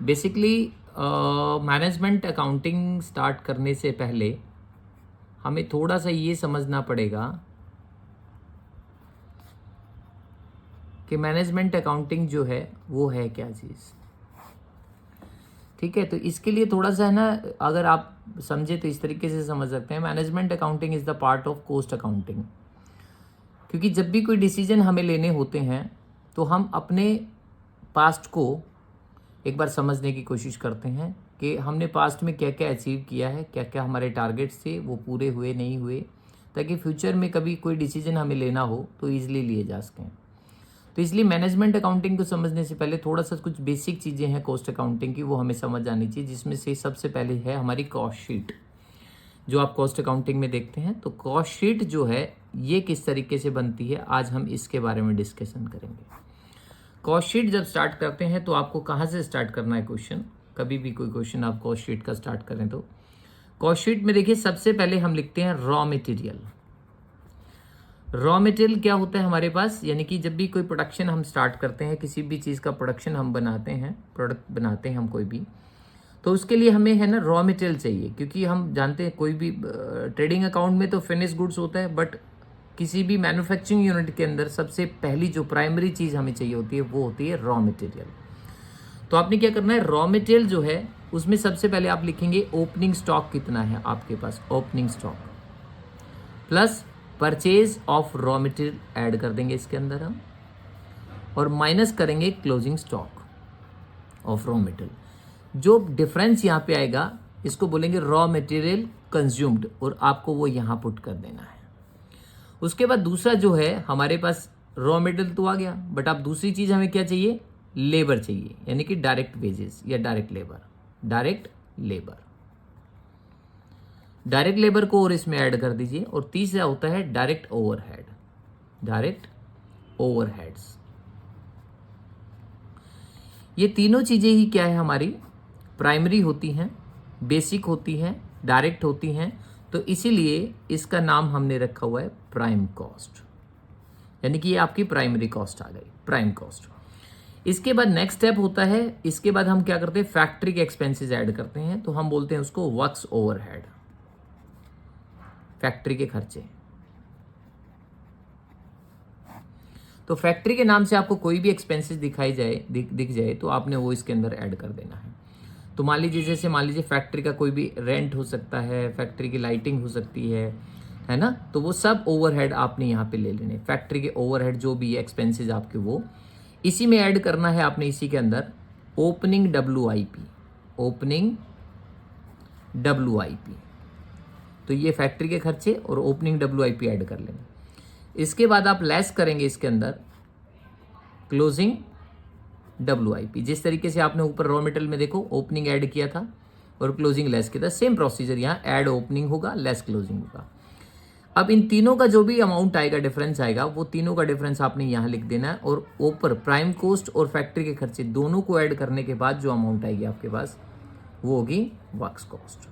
Basically management accounting start करने से पहले हमें थोड़ा सा ये समझना पड़ेगा कि मैनेजमेंट अकाउंटिंग जो है वो है क्या चीज़। ठीक है, तो इसके लिए थोड़ा सा है ना, अगर आप समझे तो इस तरीके से समझ सकते हैं, management accounting is the part of cost accounting. क्योंकि जब भी कोई डिसीजन हमें लेने होते हैं तो हम अपने पास्ट को एक बार समझने की कोशिश करते हैं कि हमने पास्ट में क्या क्या अचीव किया है, क्या क्या हमारे टारगेट्स थे, वो पूरे हुए नहीं हुए, ताकि फ्यूचर में कभी कोई डिसीजन हमें लेना हो तो ईजिली लिए जा सकें। तो इसलिए मैनेजमेंट अकाउंटिंग को समझने से पहले थोड़ा सा कुछ बेसिक चीज़ें हैं कॉस्ट अकाउंटिंग की, वो हमें समझ आनी चाहिए, जिसमें से सबसे पहले है हमारी कॉस्ट शीट जो आप कॉस्ट अकाउंटिंग में देखते हैं। तो कॉस्ट शीट जो है ये किस तरीके से बनती है, आज हम इसके बारे में डिस्कशन करेंगे। कॉस्ट शीट जब स्टार्ट करते हैं तो आपको कहाँ से स्टार्ट करना है क्वेश्चन, कभी भी कोई क्वेश्चन आप कॉस्ट शीट का स्टार्ट करें तो कॉस्ट शीट में देखिए सबसे पहले हम लिखते हैं रॉ मटेरियल। रॉ मटेरियल क्या होता है हमारे पास, यानी कि जब भी कोई प्रोडक्शन हम स्टार्ट करते हैं, किसी भी चीज़ का प्रोडक्शन हम बनाते हैं, प्रोडक्ट बनाते हैं हम कोई भी, तो उसके लिए हमें है ना रॉ मटेरियल चाहिए। क्योंकि हम जानते हैं कोई भी ट्रेडिंग अकाउंट में तो फिनिश गुड्स होता है, बट किसी भी मैन्युफैक्चरिंग यूनिट के अंदर सबसे पहली जो प्राइमरी चीज़ हमें चाहिए होती है वो होती है रॉ मटेरियल। तो आपने क्या करना है, रॉ मटेरियल जो है उसमें सबसे पहले आप लिखेंगे ओपनिंग स्टॉक कितना है आपके पास, opening stock plus purchase of raw material add कर देंगे इसके अंदर हम, और माइनस करेंगे closing stock of raw material. जो डिफरेंस यहाँ पे आएगा इसको बोलेंगे रॉ मटेरियल कंज्यूम्ड, और आपको वो यहाँ पुट कर देना है। उसके बाद दूसरा जो है हमारे पास रॉ मटेरियल तो आ गया, बट अब दूसरी चीज़ हमें क्या चाहिए, लेबर चाहिए, यानी कि डायरेक्ट वेजेस या direct labour. Direct labour, direct labour को और इसमें ऐड कर दीजिए। और तीसरा होता है डायरेक्ट ओवरहेड, डायरेक्ट ओवरहेड्स। ये तीनों चीज़ें ही क्या है हमारी, प्राइमरी होती हैं, बेसिक होती हैं, डायरेक्ट होती हैं। तो इसीलिए इसका नाम हमने रखा हुआ है प्राइम कॉस्ट, यानी कि ये आपकी प्राइमरी कॉस्ट आ गई, प्राइम कॉस्ट। इसके बाद नेक्स्ट स्टेप होता है, इसके बाद हम क्या करते हैं, फैक्ट्री के एक्सपेंसेस ऐड करते हैं, तो हम बोलते हैं उसको वर्क्स ओवरहेड, फैक्ट्री के खर्चे। तो फैक्ट्री के नाम से आपको कोई भी एक्सपेंसेस दिखाई जाए, दिख जाए तो आपने वो इसके अंदर ऐड कर देना है। तो मान लीजिए जैसे मान लीजिए फैक्ट्री का कोई भी रेंट हो सकता है, फैक्ट्री की लाइटिंग हो सकती है ना, तो वो सब ओवरहेड आपने यहाँ पे ले लेने। फैक्ट्री के ओवरहेड जो भी है एक्सपेंसेस आपके, वो इसी में ऐड करना है आपने, इसी के अंदर ओपनिंग WIP, ओपनिंग WIP। तो ये फैक्ट्री के खर्चे और ओपनिंग WIP ऐड कर लेंगे। इसके बाद आप लेस करेंगे इसके अंदर क्लोजिंग WIP। जिस तरीके से आपने ऊपर रॉ मटेरियल में देखो ओपनिंग ऐड किया था और क्लोजिंग लेस किया था, सेम प्रोसीजर यहाँ ऐड ओपनिंग होगा, लेस क्लोजिंग होगा। अब इन तीनों का जो भी अमाउंट आएगा, डिफरेंस आएगा, वो तीनों का डिफरेंस आपने यहाँ लिख देना है। और ऊपर प्राइम कॉस्ट और फैक्ट्री के खर्चे दोनों को ऐड करने के बाद जो अमाउंट आएगी आपके पास वो होगी वर्क्स कॉस्ट।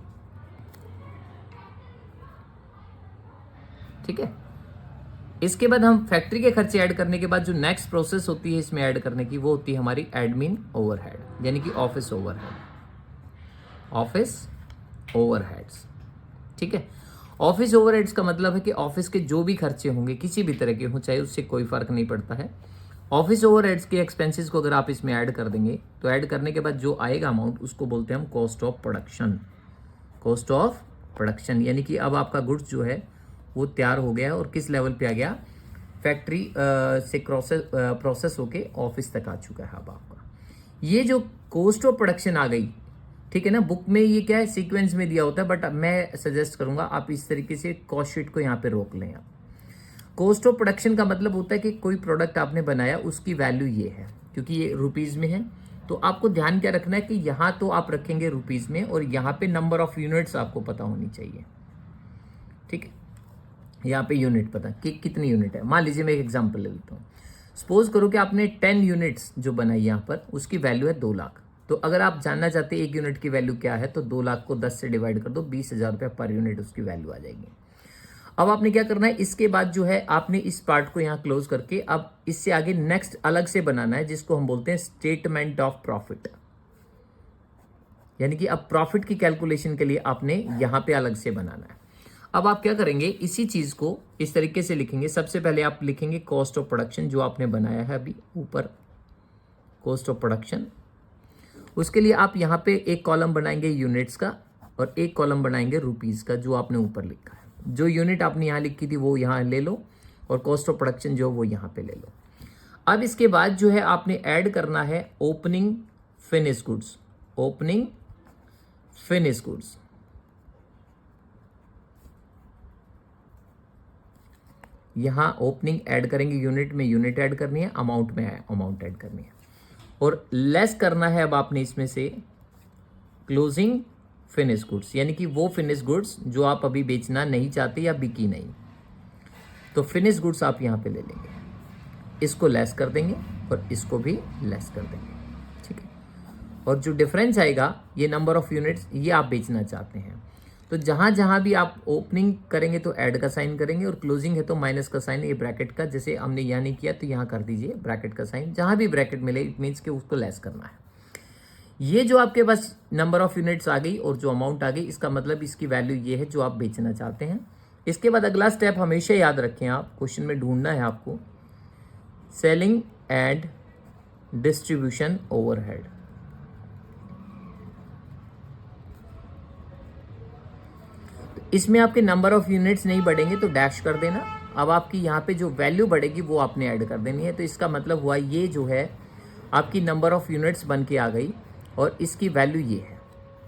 ठीक है, इसके बाद हम फैक्ट्री के खर्चे ऐड करने के बाद जो नेक्स्ट प्रोसेस होती है इसमें ऐड करने की, वो होती है हमारी एडमिन ओवरहेड, यानी कि ऑफिस ओवरहेड, ऑफिस ओवरहेड्स। ठीक है, ऑफिस ओवरहेड्स का मतलब है कि ऑफिस के जो भी खर्चे होंगे किसी भी तरह के हों, चाहे उससे कोई फर्क नहीं पड़ता है। ऑफिस ओवरहेड्स के एक्सपेंसेस को अगर आप इसमें ऐड कर देंगे तो ऐड करने के बाद जो आएगा अमाउंट उसको बोलते हैं हम cost of production, cost of production. यानी कि अब आपका गुड्स जो है वो तैयार हो गया और किस लेवल पे आ गया, फैक्ट्री से प्रोसेस होके ऑफिस तक आ चुका है अब आपका। ये जो कॉस्ट ऑफ प्रोडक्शन आ गई, ठीक है ना, बुक में ये क्या है सीक्वेंस में दिया होता है, बट मैं सजेस्ट करूंगा आप इस तरीके से कॉस्ट शीट को यहाँ पे रोक लें। आप कॉस्ट ऑफ प्रोडक्शन का मतलब होता है कि कोई प्रोडक्ट आपने बनाया उसकी वैल्यू ये है, क्योंकि ये रुपीज़ में है, तो आपको ध्यान क्या रखना है कि यहाँ तो आप रखेंगे रुपीज़ में और यहाँ पे नंबर ऑफ यूनिट्स आपको पता होनी चाहिए। ठीक है, यहाँ पे यूनिट पता कि कितनी यूनिट है। मान लीजिए मैं एक एग्जांपल ले लेता हूँ, सपोज करो कि आपने 10 यूनिट्स जो बनाई यहाँ पर, उसकी वैल्यू है 2 लाख। तो अगर आप जानना चाहते हैं एक यूनिट की वैल्यू क्या है, तो 2 लाख को 10 से डिवाइड कर दो, 20,000 रुपये पर यूनिट उसकी वैल्यू आ जाएगी। अब आपने क्या करना है, इसके बाद जो है आपने इस पार्ट को यहाँ क्लोज करके अब इससे आगे नेक्स्ट अलग से बनाना है, जिसको हम बोलते हैं स्टेटमेंट ऑफ प्रॉफिट। यानी कि अब प्रॉफिट की कैलकुलेशन के लिए आपने यहाँ पे अलग से बनाना है। अब आप क्या करेंगे, इसी चीज़ को इस तरीके से लिखेंगे। सबसे पहले आप लिखेंगे कॉस्ट ऑफ प्रोडक्शन, जो आपने बनाया है अभी ऊपर, कॉस्ट ऑफ प्रोडक्शन। उसके लिए आप यहाँ पे एक कॉलम बनाएंगे यूनिट्स का और एक कॉलम बनाएंगे रुपीज़ का, जो आपने ऊपर लिखा है। जो यूनिट आपने यहाँ लिखी थी वो यहाँ ले लो और कॉस्ट ऑफ प्रोडक्शन जो वो यहाँ पे ले लो। अब इसके बाद जो है आपने ऐड करना है opening finish goods, opening finish goods. यहाँ ओपनिंग ऐड करेंगे, यूनिट में यूनिट ऐड करनी है, अमाउंट में अमाउंट ऐड करनी है, और लेस करना है अब आपने इसमें से क्लोजिंग फिनिश गुड्स, यानी कि वो फिनिश गुड्स जो आप अभी बेचना नहीं चाहते या बिकी नहीं। तो फिनिश गुड्स आप यहाँ पे ले लेंगे, इसको लेस कर देंगे और इसको भी लेस कर देंगे, ठीक है। और जो डिफरेंस आएगा ये नंबर ऑफ यूनिट्स, ये आप बेचना चाहते हैं। तो जहाँ जहाँ भी आप ओपनिंग करेंगे तो ऐड का साइन करेंगे, और क्लोजिंग है तो माइनस का साइन, ये ब्रैकेट का, जैसे हमने यहाँ नहीं किया तो यहाँ कर दीजिए ब्रैकेट का साइन। जहाँ भी ब्रैकेट मिले इट मीन्स कि उसको लेस करना है। ये जो आपके पास नंबर ऑफ यूनिट्स आ गई और जो अमाउंट आ गई, इसका मतलब इसकी वैल्यू ये है जो आप बेचना चाहते हैं। इसके बाद अगला स्टेप हमेशा याद रखें, आप क्वेश्चन में ढूंढना है आपको, सेलिंग एंड डिस्ट्रीब्यूशन ओवरहेड। इसमें आपके नंबर ऑफ यूनिट्स नहीं बढ़ेंगे तो डैश कर देना। अब आपकी यहाँ पे जो वैल्यू बढ़ेगी वो आपने ऐड कर देनी है। तो इसका मतलब हुआ ये जो है आपकी नंबर ऑफ यूनिट्स बन के आ गई और इसकी वैल्यू ये है।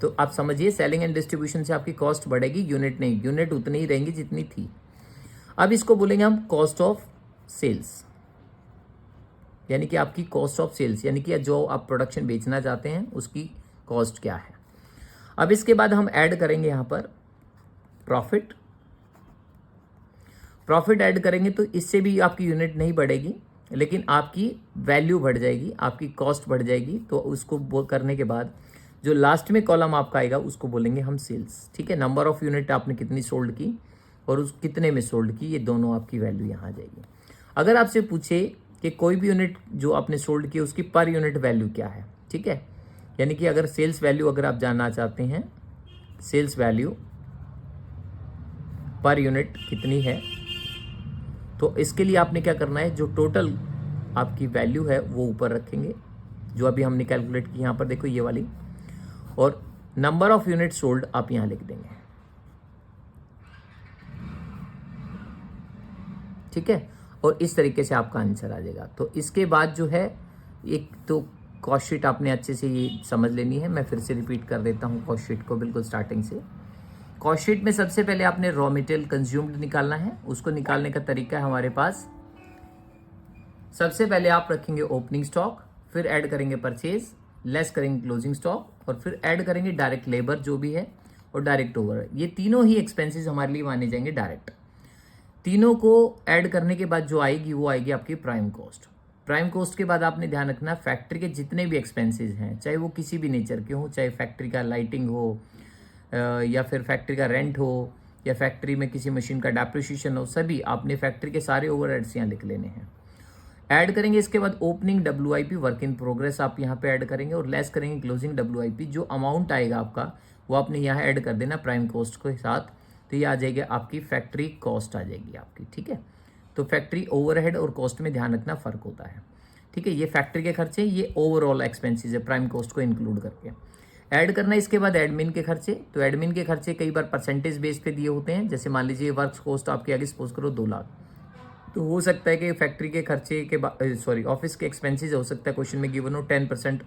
तो आप समझिए सेलिंग एंड डिस्ट्रीब्यूशन से आपकी कॉस्ट बढ़ेगी, यूनिट नहीं, यूनिट उतनी ही रहेंगी जितनी थी। अब इसको बोलेंगे हम कॉस्ट ऑफ सेल्स, यानी कि आपकी कॉस्ट ऑफ सेल्स, यानी कि जो आप प्रोडक्शन बेचना चाहते हैं उसकी कॉस्ट क्या है। अब इसके बाद हम ऐड करेंगे यहाँ पर प्रॉफिट। प्रॉफिट ऐड करेंगे तो इससे भी आपकी यूनिट नहीं बढ़ेगी, लेकिन आपकी वैल्यू बढ़ जाएगी, आपकी कॉस्ट बढ़ जाएगी। तो उसको वो करने के बाद जो लास्ट में कॉलम आपका आएगा उसको बोलेंगे हम सेल्स, ठीक है। नंबर ऑफ यूनिट आपने कितनी सोल्ड की और उस कितने में सोल्ड की, ये दोनों आपकी वैल्यू यहाँ आ जाएगी। अगर आपसे पूछे कि कोई भी यूनिट जो आपने सोल्ड की उसकी पर यूनिट वैल्यू क्या है, ठीक है, यानी कि अगर सेल्स वैल्यू अगर आप जानना चाहते हैं, सेल्स वैल्यू पर यूनिट कितनी है, तो इसके लिए आपने क्या करना है, जो टोटल आपकी वैल्यू है वो ऊपर रखेंगे, जो अभी हमने कैलकुलेट की यहाँ पर देखो ये वाली, और नंबर ऑफ यूनिट सोल्ड आप यहाँ लिख देंगे, ठीक है। और इस तरीके से आपका आंसर आ जाएगा। तो इसके बाद जो है एक तो कॉस्ट शीट आपने अच्छे से ये समझ लेनी है। मैं फिर से रिपीट कर देता हूँ कॉस्ट शीट को बिल्कुल स्टार्टिंग से। कॉस्ट शीट में सबसे पहले आपने रॉ मटेरियल कंज्यूम्ड निकालना है। उसको निकालने का तरीका है हमारे पास, सबसे पहले आप रखेंगे ओपनिंग स्टॉक, फिर ऐड करेंगे परचेज, लेस करेंगे क्लोजिंग स्टॉक, और फिर ऐड करेंगे डायरेक्ट लेबर जो भी है और डायरेक्ट ओवर। ये तीनों ही एक्सपेंसेस हमारे लिए माने जाएंगे डायरेक्ट। तीनों को ऐड करने के बाद जो आएगी वो आएगी आपकी प्राइम कॉस्ट। प्राइम कॉस्ट के बाद आपने ध्यान रखना फैक्ट्री के जितने भी एक्सपेंसेस हैं, चाहे वो किसी भी नेचर के हो, चाहे फैक्ट्री का लाइटिंग हो या फिर फैक्ट्री का रेंट हो या फैक्ट्री में किसी मशीन का डेप्रिसिएशन हो, सभी आपने फैक्ट्री के सारे ओवरहेड्स यहाँ लिख लेने हैं। ऐड करेंगे इसके बाद opening WIP work in progress आप यहाँ पे ऐड करेंगे, और लेस करेंगे क्लोजिंग WIP। जो अमाउंट आएगा आपका वो आपने यहाँ ऐड कर देना प्राइम कॉस्ट के साथ। तो ये आ जाएगी आपकी फैक्ट्री कॉस्ट आ जाएगी आपकी, ठीक है। तो फैक्ट्री ओवरहेड और कॉस्ट में ध्यान रखना फ़र्क होता है, ठीक है। ये फैक्ट्री के खर्चे, ये ओवरऑल एक्सपेंसेस है प्राइम कॉस्ट को इंक्लूड करके ऐड करना है। इसके बाद एडमिन के खर्चे, तो एडमिन के खर्चे कई बार परसेंटेज बेस पे दिए होते हैं। जैसे मान लीजिए वर्क कॉस्ट आपकी आगे सपोज करो 2 लाख, तो हो सकता है कि फैक्ट्री के खर्चे के ऑफिस के एक्सपेंसेस हो सकता है क्वेश्चन में गिवन हो 10%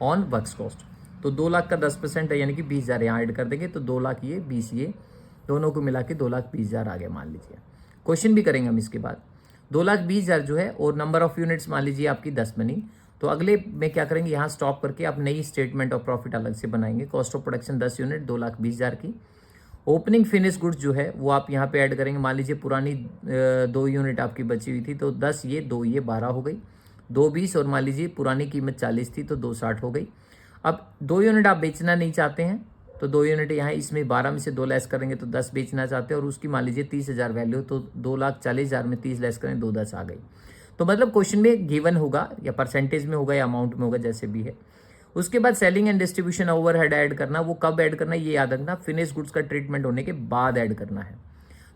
ऑन वर्क्स कॉस्ट। तो 2 लाख का 10% है, यानी कि 20,000 यहाँ ऐड कर देंगे। तो 2 लाख ये 20 ये दोनों को मिला के 2,20,000 आ गया मान लीजिए। क्वेश्चन भी करेंगे हम इसके बाद। 2,20,000 जो है, और नंबर ऑफ यूनिट्स मान लीजिए आपकी 10 बनी। तो अगले में क्या करेंगे, यहाँ स्टॉप करके आप नई स्टेटमेंट ऑफ प्रॉफिट अलग से बनाएंगे। कॉस्ट ऑफ प्रोडक्शन 10 यूनिट 2,20,000 की। ओपनिंग फिनिश गुड्स जो है वो आप यहाँ पे ऐड करेंगे। मान लीजिए पुरानी 2 यूनिट आपकी बची हुई थी, तो 10 ये 2 ये 12 हो गई, 2,20, और मान लीजिए पुरानी कीमत 40 थी तो 2,60 हो गई। अब 2 यूनिट आप बेचना नहीं चाहते हैं, तो 2 यूनिट यहाँ इसमें 12 में से 2 लेस करेंगे तो 10 बेचना चाहते हैं, और उसकी मान लीजिए 30,000 वैल्यू, तो 2,40,000 में 30 लेस करें 2,10 आ गई। तो मतलब क्वेश्चन में गिवन होगा या परसेंटेज में होगा या अमाउंट में होगा, जैसे भी है। उसके बाद selling and distribution overhead add करना, वो कब ऐड करना ये याद रखना, फिनिश गुड्स का ट्रीटमेंट होने के बाद ऐड करना है।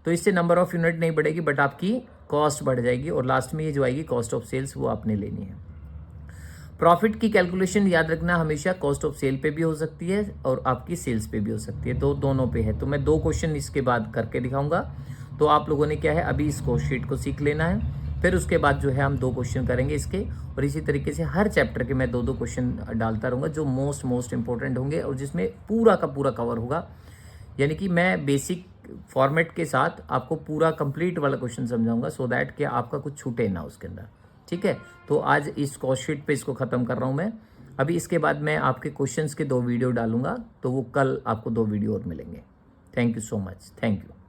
तो इससे नंबर ऑफ यूनिट नहीं बढ़ेगी बट आपकी कॉस्ट बढ़ जाएगी, और लास्ट में ये जो आएगी कॉस्ट ऑफ सेल्स वो आपने लेनी है। प्रॉफिट की कैलकुलेशन याद रखना हमेशा कॉस्ट ऑफ सेल पे भी हो सकती है और आपकी सेल्स पे भी हो सकती है, तो दोनों पे है। तो मैं 2 क्वेश्चन इसके बाद करके दिखाऊंगा। तो आप लोगों ने क्या है अभी इस कोर्स शीट को सीख लेना है, फिर उसके बाद जो है हम 2 क्वेश्चन करेंगे इसके, और इसी तरीके से हर चैप्टर के मैं 2-2 क्वेश्चन डालता रहूँगा जो मोस्ट इंपॉर्टेंट होंगे और जिसमें पूरा का पूरा कवर होगा। यानी कि मैं बेसिक फॉर्मेट के साथ आपको पूरा कंप्लीट वाला क्वेश्चन समझाऊंगा, सो दैट कि आपका कुछ छूटे ना उसके अंदर। ठीक है, तो आज इस कोर्स शीट पे इसको ख़त्म कर रहा हूँ मैं। अभी इसके बाद मैं आपके क्वेश्चंस के 2 वीडियो डालूंगा, तो वो कल आपको 2 वीडियो और मिलेंगे। Thank you so much, thank you.